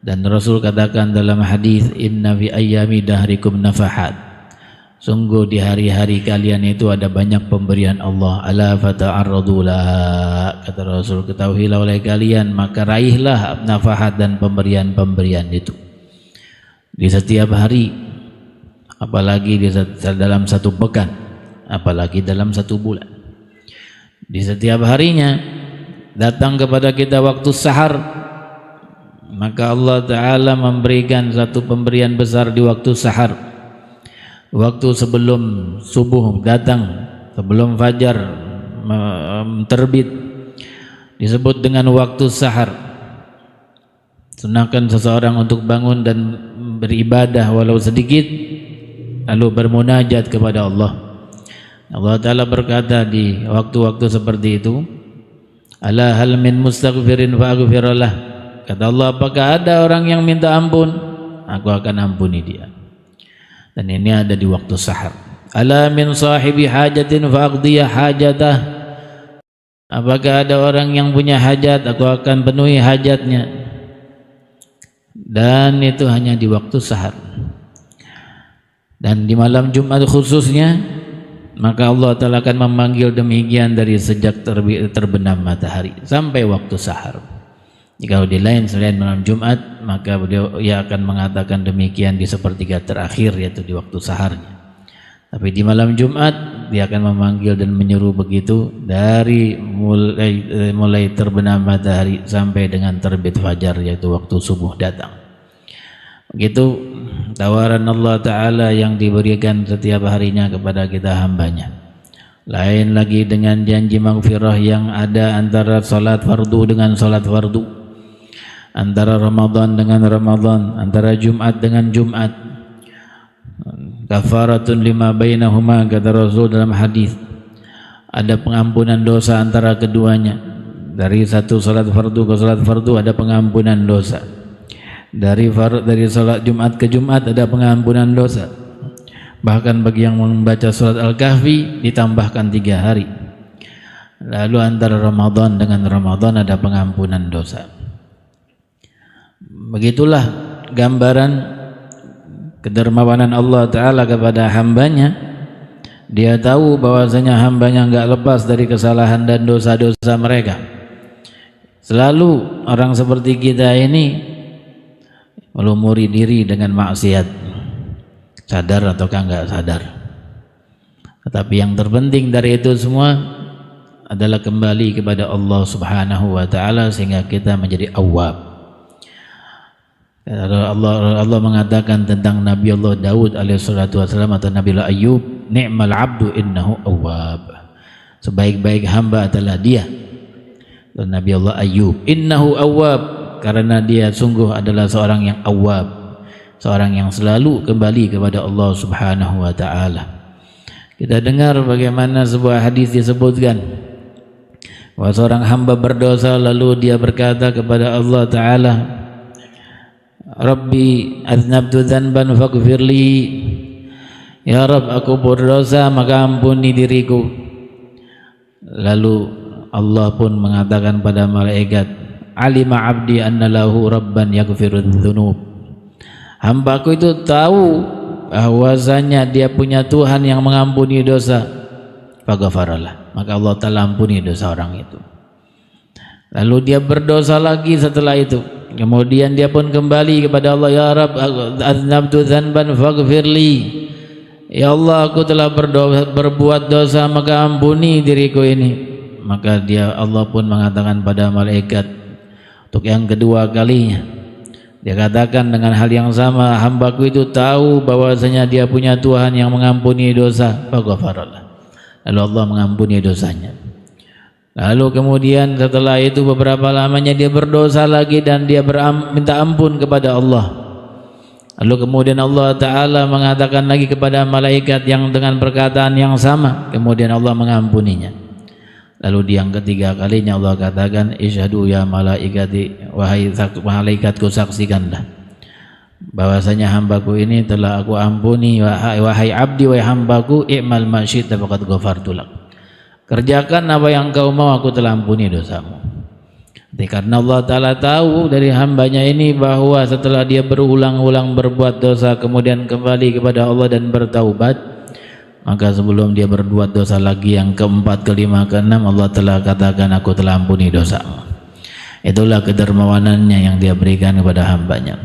Dan Rasul katakan dalam hadis, inna fi ayyami dahrikum nafahat, sungguh di hari-hari kalian itu ada banyak pemberian Allah. Ala fata'arradu laha, kata Rasul, ketahuilah oleh kalian, maka raihlah nafahat dan pemberian-pemberian itu di setiap hari, apalagi dalam satu pekan, apalagi dalam satu bulan. Di setiap harinya datang kepada kita waktu sahar, maka Allah Ta'ala memberikan satu pemberian besar di waktu sahar, waktu sebelum subuh datang, sebelum fajar terbit, disebut dengan waktu sahar. Sunahkan seseorang untuk bangun dan beribadah walau sedikit, lalu bermunajat kepada Allah. Allah Ta'ala berkata di waktu-waktu seperti itu, ala hal min mustaghfirin fa'aghfiralah, kata Allah, apakah ada orang yang minta ampun, aku akan ampuni dia. Dan ini ada di waktu sahar. Ala min sahibi hajatin fa'aqdiyah hajatah, apakah ada orang yang punya hajat, aku akan penuhi hajatnya. Dan itu hanya di waktu sahar. Dan di malam Jumat khususnya, maka Allah Ta'ala akan memanggil demikian dari sejak terbenam matahari sampai waktu sahar. Jika di lain selain malam Jumat, maka ia akan mengatakan demikian di sepertiga terakhir, yaitu di waktu saharnya. Tapi di malam Jumat dia akan memanggil dan menyeru begitu dari mulai terbenam matahari sampai dengan terbit fajar, yaitu waktu subuh datang. Begitu tawaran Allah Ta'ala yang diberikan setiap harinya kepada kita hambanya. Lain lagi dengan janji maghfirah yang ada antara salat fardu dengan salat fardu, antara Ramadan dengan Ramadan, antara Jumat dengan Jumat. Kafaratun lima bainahuma, kata Rasul dalam hadis, ada pengampunan dosa antara keduanya. Dari satu salat fardu ke salat fardu ada pengampunan dosa. Dari salat Jumat ke Jumat ada pengampunan dosa. Bahkan bagi yang membaca surat Al-Kahfi ditambahkan 3 hari. Lalu antara Ramadan dengan Ramadan ada pengampunan dosa. Begitulah gambaran kedermawanan Allah Ta'ala kepada hambanya. Dia tahu bahwasanya hambanya enggak lepas dari kesalahan dan dosa-dosa mereka. Selalu orang seperti kita ini melumuri diri dengan maksiat, sadar ataukah enggak sadar. Tetapi yang terpenting dari itu semua adalah kembali kepada Allah Subhanahu wa Ta'ala sehingga kita menjadi awwab. Allah mengatakan tentang Nabi Allah Daud alaihissalatu wassalam atau Nabi Allah Ayub, ni'mal abdu innahu awwab, sebaik-baik hamba adalah dia. Dan Nabi Allah Ayub, innahu awwab, karena dia sungguh adalah seorang yang awwab, seorang yang selalu kembali kepada Allah Subhanahu wa Ta'ala. Kita dengar bagaimana sebuah hadis disebutkan bahwa seorang hamba berdosa lalu dia berkata kepada Allah Ta'ala, Rabbi aznabtu dzanban faghfirli, ya Rabb, aku berdosa maka ampuni diriku. Lalu Allah pun mengatakan pada malaikat, alima abdi anna lahu rabban yaghfirudz dzunub, hambaku itu tahu bahwasanya dia punya Tuhan yang mengampuni dosa. Faghfaralah, maka Allah Ta'ala ampuni dosa orang itu. Lalu dia berdosa lagi setelah itu. Kemudian dia pun kembali kepada Allah, ya Rabb aznabtu dzanban faghfirli, ya Allah, aku telah berbuat dosa maka ampuni diriku ini. Maka Allah pun mengatakan pada malaikat untuk yang kedua kalinya, dia katakan dengan hal yang sama, hambaku itu tahu bahwasanya dia punya Tuhan yang mengampuni dosa. Faghfaralah, lalu Allah mengampuni dosanya. Lalu kemudian setelah itu beberapa lamanya dia berdosa lagi dan dia minta ampun kepada Allah. Lalu kemudian Allah Ta'ala mengatakan lagi kepada malaikat yang dengan perkataan yang sama, kemudian Allah mengampuninya. Lalu di yang ketiga kalinya Allah katakan, isyhadu ya malaikati, wahai malaikatku saksikanlah bahwasanya hambaku ini telah aku ampuni. Wahai abdi, wahai hambaku, i'mal ma syi'ta faqad ghafartu lak, kerjakan apa yang kau mau, aku telah ampuni dosamu. Karena Allah Ta'ala tahu dari hambanya ini bahwa setelah dia berulang-ulang berbuat dosa kemudian kembali kepada Allah dan bertaubat, maka sebelum dia berbuat dosa lagi yang keempat, kelima, keenam, Allah telah katakan aku telah ampuni dosamu. Itulah kedermawanannya yang dia berikan kepada hambanya.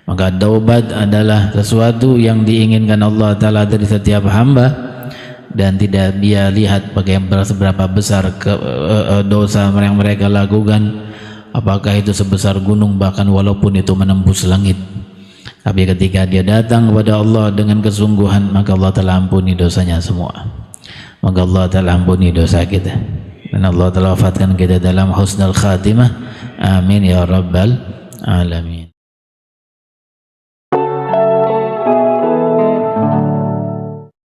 Maka taubat adalah sesuatu yang diinginkan Allah Ta'ala dari setiap hamba, dan tidak dia lihat bagaimana seberapa besar dosa yang mereka lakukan, apakah itu sebesar gunung bahkan walaupun itu menembus langit. Tapi ketika dia datang kepada Allah dengan kesungguhan, maka Allah telah ampuni dosanya semua. Maka Allah telah ampuni dosa kita, dan Allah telah wafatkan kita dalam husnul khatimah. Amin ya rabbal alamin.